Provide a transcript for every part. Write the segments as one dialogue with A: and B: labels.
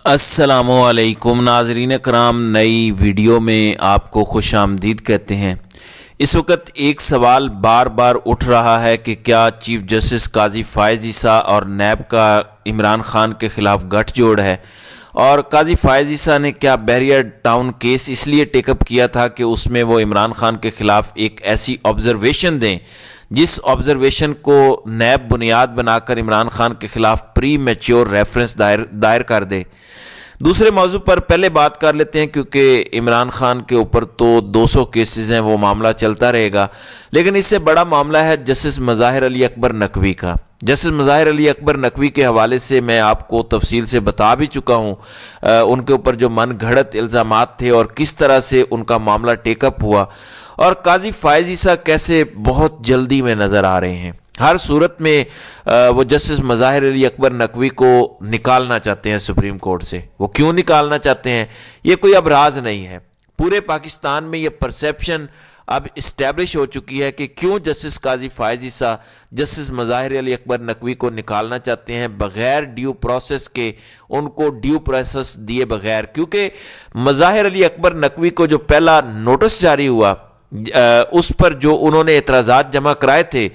A: السلام علیکم ناظرین کرام، نئی ویڈیو میں آپ کو خوش آمدید کہتے ہیں۔ اس وقت ایک سوال بار بار اٹھ رہا ہے کہ کیا چیف جسٹس قاضی فائز عیسیٰ اور نیب کا عمران خان کے خلاف گٹھ جوڑ ہے، اور قاضی فائز عیسیٰ نے کیا بحریہ ٹاؤن کیس اس لیے ٹیک اپ کیا تھا کہ اس میں وہ عمران خان کے خلاف ایک ایسی آبزرویشن دیں جس آبزرویشن کو نیب بنیاد بنا کر عمران خان کے خلاف پری میچور ریفرنس دائر کر دے۔ دوسرے موضوع پر پہلے بات کر لیتے ہیں، کیونکہ عمران خان کے اوپر تو 200 کیسز ہیں، وہ معاملہ چلتا رہے گا، لیکن اس سے بڑا معاملہ ہے جسٹس مظاہر علی اکبر نقوی کا۔ جسٹس مظاہر علی اکبر نقوی کے حوالے سے میں آپ کو تفصیل سے بتا بھی چکا ہوں، ان کے اوپر جو من گھڑت الزامات تھے اور کس طرح سے ان کا معاملہ ٹیک اپ ہوا، اور قاضی فائز عیسیٰ کیسے بہت جلدی میں نظر آ رہے ہیں۔ ہر صورت میں وہ جسٹس مظاہر علی اکبر نقوی کو نکالنا چاہتے ہیں سپریم کورٹ سے۔ وہ کیوں نکالنا چاہتے ہیں یہ کوئی اب راز نہیں ہے، پورے پاکستان میں یہ پرسیپشن اب اسٹیبلش ہو چکی ہے کہ کیوں جسٹس قاضی فائز عیسیٰ جسٹس مظاہر علی اکبر نقوی کو نکالنا چاہتے ہیں بغیر ڈیو پروسیس کے، ان کو ڈیو پروسیس دیے بغیر، کیونکہ مظاہر علی اکبر نقوی کو جو پہلا نوٹس جاری ہوا اس پر جو انہوں نے اعتراضات جمع کرائے تھے،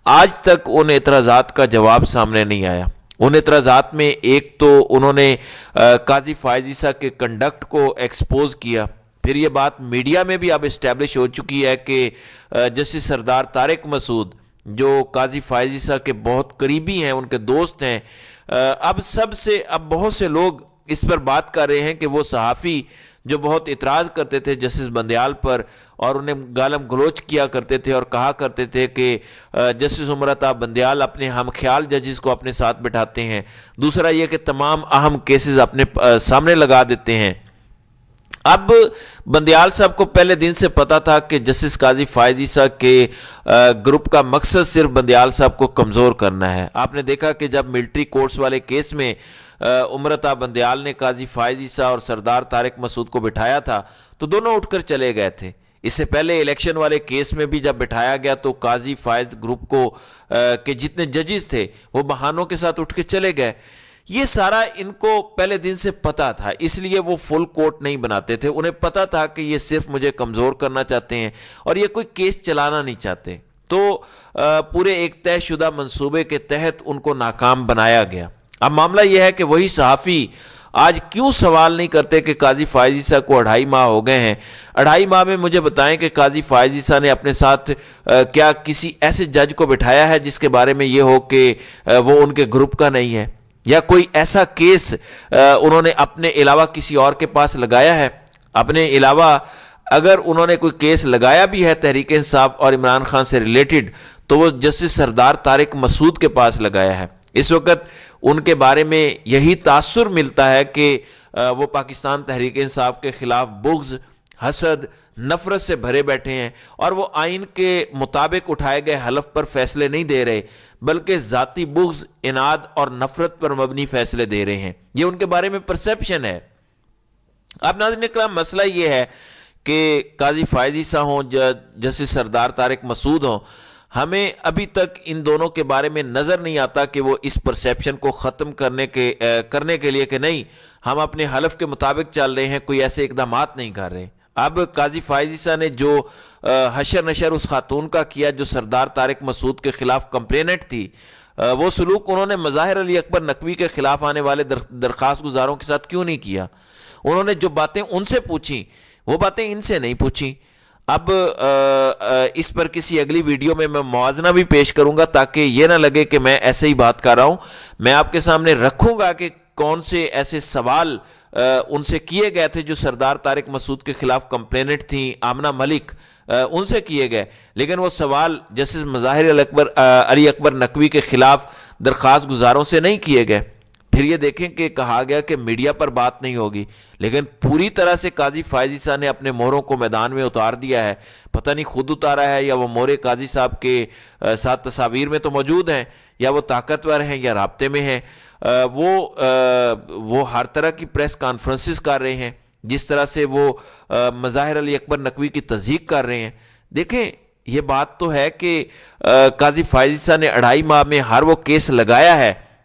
A: آج تک ان اعتراضات کا جواب سامنے نہیں آیا۔ ان اعتراضات میں ایک تو انہوں نے قاضی فائز عیسیٰ کے کنڈکٹ کو ایکسپوز کیا، پھر یہ بات میڈیا میں بھی اب اسٹیبلش ہو چکی ہے کہ جسٹس سردار طارق مسعود جو قاضی فائز عیسیٰ کے بہت قریبی ہیں، ان کے دوست ہیں، اب بہت سے لوگ اس پر بات کر رہے ہیں کہ وہ صحافی جو بہت اعتراض کرتے تھے جسٹس بندیال پر اور انہیں گالم گلوچ کیا کرتے تھے اور کہا کرتے تھے کہ جسٹس عمرتا بندیال اپنے ہم خیال ججز کو اپنے ساتھ بٹھاتے ہیں، دوسرا یہ کہ تمام اہم کیسز اپنے سامنے لگا دیتے ہیں۔ اب بندیال صاحب کو پہلے دن سے پتا تھا کہ جسٹس قاضی فائز عیسیٰ کے گروپ کا مقصد صرف بندیال صاحب کو کمزور کرنا ہے۔ آپ نے دیکھا کہ جب ملٹری کورٹس والے کیس میں عمرتا بندیال نے قاضی فائز عیسیٰ اور سردار طارق مسعود کو بٹھایا تھا تو دونوں اٹھ کر چلے گئے تھے۔ اس سے پہلے الیکشن والے کیس میں بھی جب بٹھایا گیا تو قاضی فائز گروپ کو کہ جتنے ججز تھے وہ بہانوں کے ساتھ اٹھ کے چلے گئے۔ یہ سارا ان کو پہلے دن سے پتا تھا، اس لیے وہ فل کورٹ نہیں بناتے تھے۔ انہیں پتا تھا کہ یہ صرف مجھے کمزور کرنا چاہتے ہیں اور یہ کوئی کیس چلانا نہیں چاہتے، تو پورے ایک طے شدہ منصوبے کے تحت ان کو ناکام بنایا گیا۔ اب معاملہ یہ ہے کہ وہی صحافی آج کیوں سوال نہیں کرتے کہ قاضی فائز عیسیٰ کو 2.5 ماہ ہو گئے ہیں، 2.5 ماہ میں مجھے بتائیں کہ قاضی فائز عیسیٰ نے اپنے ساتھ کیا کسی ایسے جج کو بٹھایا ہے جس کے بارے میں یہ ہو کہ وہ ان کے گروپ کا نہیں ہے، یا کوئی ایسا کیس انہوں نے اپنے علاوہ کسی اور کے پاس لگایا ہے؟ اپنے علاوہ اگر انہوں نے کوئی کیس لگایا بھی ہے تحریک انصاف اور عمران خان سے ریلیٹڈ تو وہ جسٹس سردار طارق مسعود کے پاس لگایا ہے۔ اس وقت ان کے بارے میں یہی تاثر ملتا ہے کہ وہ پاکستان تحریک انصاف کے خلاف بغض، حسد، نفرت سے بھرے بیٹھے ہیں، اور وہ آئین کے مطابق اٹھائے گئے حلف پر فیصلے نہیں دے رہے بلکہ ذاتی بغض، اناد اور نفرت پر مبنی فیصلے دے رہے ہیں۔ یہ ان کے بارے میں پرسیپشن ہے۔ اب ناظرین کرام، مسئلہ یہ ہے کہ قاضی فائز عیسیٰ ہوں، جسٹس سردار طارق مسعود ہوں، ہمیں ابھی تک ان دونوں کے بارے میں نظر نہیں آتا کہ وہ اس پرسیپشن کو ختم کرنے کے لیے کہ نہیں ہم اپنے حلف کے مطابق چل رہے ہیں، کوئی ایسے اقدامات نہیں کر رہے۔ اب قاضی فائز عیسیٰ نے جو حشر نشر اس خاتون کا کیا جو سردار طارق مسعود کے خلاف کمپلیننٹ تھی، وہ سلوک انہوں نے مظاہر علی اکبر نقوی کے خلاف آنے والے درخواست گزاروں کے ساتھ کیوں نہیں کیا؟ انہوں نے جو باتیں ان سے پوچھیں وہ باتیں ان سے نہیں پوچھیں۔ اب اس پر کسی اگلی ویڈیو میں موازنہ بھی پیش کروں گا تاکہ یہ نہ لگے کہ میں ایسے ہی بات کر رہا ہوں۔ میں آپ کے سامنے رکھوں گا کہ کون سے ایسے سوال ان سے کیے گئے تھے جو سردار طارق مسعود کے خلاف کمپلیننٹ تھیں، آمنہ ملک، ان سے کیے گئے، لیکن وہ سوال جسٹس مظاہر علی اکبر نقوی کے خلاف درخواست گزاروں سے نہیں کیے گئے۔ پھر یہ دیکھیں کہ کہا گیا کہ میڈیا پر بات نہیں ہوگی، لیکن پوری طرح سے قاضی فائز عیسیٰ نے اپنے مہروں کو میدان میں اتار دیا ہے۔ پتہ نہیں خود اتارا ہے یا وہ مہرے قاضی صاحب کے ساتھ تصاویر میں تو موجود ہیں، یا وہ طاقتور ہیں یا رابطے میں ہیں۔ وہ ہر طرح کی پریس کانفرنسز کر رہے ہیں، جس طرح سے وہ مظاہر علی اکبر نقوی کی تصدیق کر رہے ہیں۔ دیکھیں، یہ بات تو ہے کہ قاضی فائز عیسیٰ نے 2.5 ماہ میں ہر وہ کیس لگایا ہے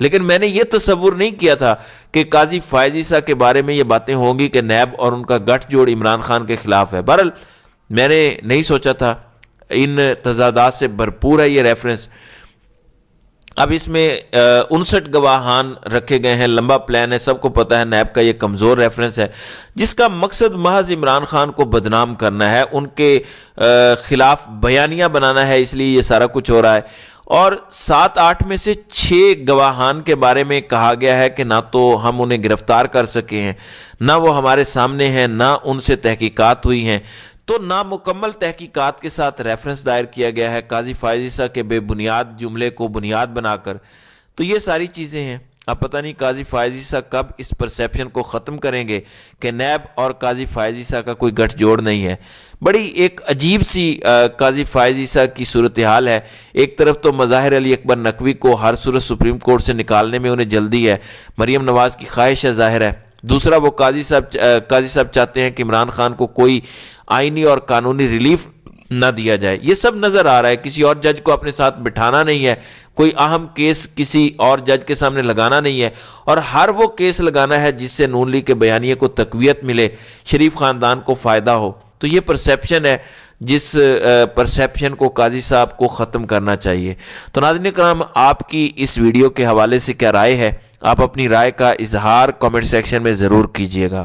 A: لیکن میں نے یہ تصور نہیں کیا تھا کہ قاضی فائز عیسیٰ کے بارے میں یہ باتیں ہوں گی کہ نیب اور ان کا گٹھ جوڑ عمران خان کے خلاف ہے۔ بہرحال میں نے نہیں سوچا تھا، ان تضادات سے بھرپور ہے یہ ریفرنس۔ اب اس میں 59 گواہان رکھے گئے ہیں، لمبا پلان ہے، سب کو پتہ ہے نیب کا یہ کمزور ریفرنس ہے جس کا مقصد محض عمران خان کو بدنام کرنا ہے، ان کے خلاف بیانیہ بنانا ہے، اس لیے یہ سارا کچھ ہو رہا ہے۔ اور 7-8 میں سے 6 گواہان کے بارے میں کہا گیا ہے کہ نہ تو ہم انہیں گرفتار کر سکے ہیں، نہ وہ ہمارے سامنے ہیں، نہ ان سے تحقیقات ہوئی ہیں، تو نامکمل تحقیقات کے ساتھ ریفرنس دائر کیا گیا ہے قاضی فائز عیسیٰ کے بے بنیاد جملے کو بنیاد بنا کر۔ تو یہ ساری چیزیں ہیں۔ اب پتہ نہیں قاضی فائز عیسیٰ کب اس پرسیپشن کو ختم کریں گے کہ نیب اور قاضی فائز عیسیٰ کا کوئی گٹھ جوڑ نہیں ہے۔ بڑی ایک عجیب سی قاضی فائز عیسیٰ کی صورتحال ہے۔ ایک طرف تو مظاہر علی اکبر نقوی کو ہر صورت سپریم کورٹ سے نکالنے میں انہیں جلدی ہے، مریم نواز کی خواہش ہے ظاہر ہے، دوسرا وہ قاضی صاحب چاہتے ہیں کہ عمران خان کو کوئی آئینی اور قانونی ریلیف نہ دیا جائے۔ یہ سب نظر آ رہا ہے، کسی اور جج کو اپنے ساتھ بٹھانا نہیں ہے، کوئی اہم کیس کسی اور جج کے سامنے لگانا نہیں ہے، اور ہر وہ کیس لگانا ہے جس سے نون لیگ کے بیانیے کو تقویت ملے، شریف خاندان کو فائدہ ہو۔ تو یہ پرسیپشن ہے جس پرسیپشن کو قاضی صاحب کو ختم کرنا چاہیے۔ تو ناظرین کرام، آپ کی اس ویڈیو کے حوالے سے کیا رائے ہے؟ آپ اپنی رائے کا اظہار کامنٹ سیکشن میں ضرور کیجیے گا۔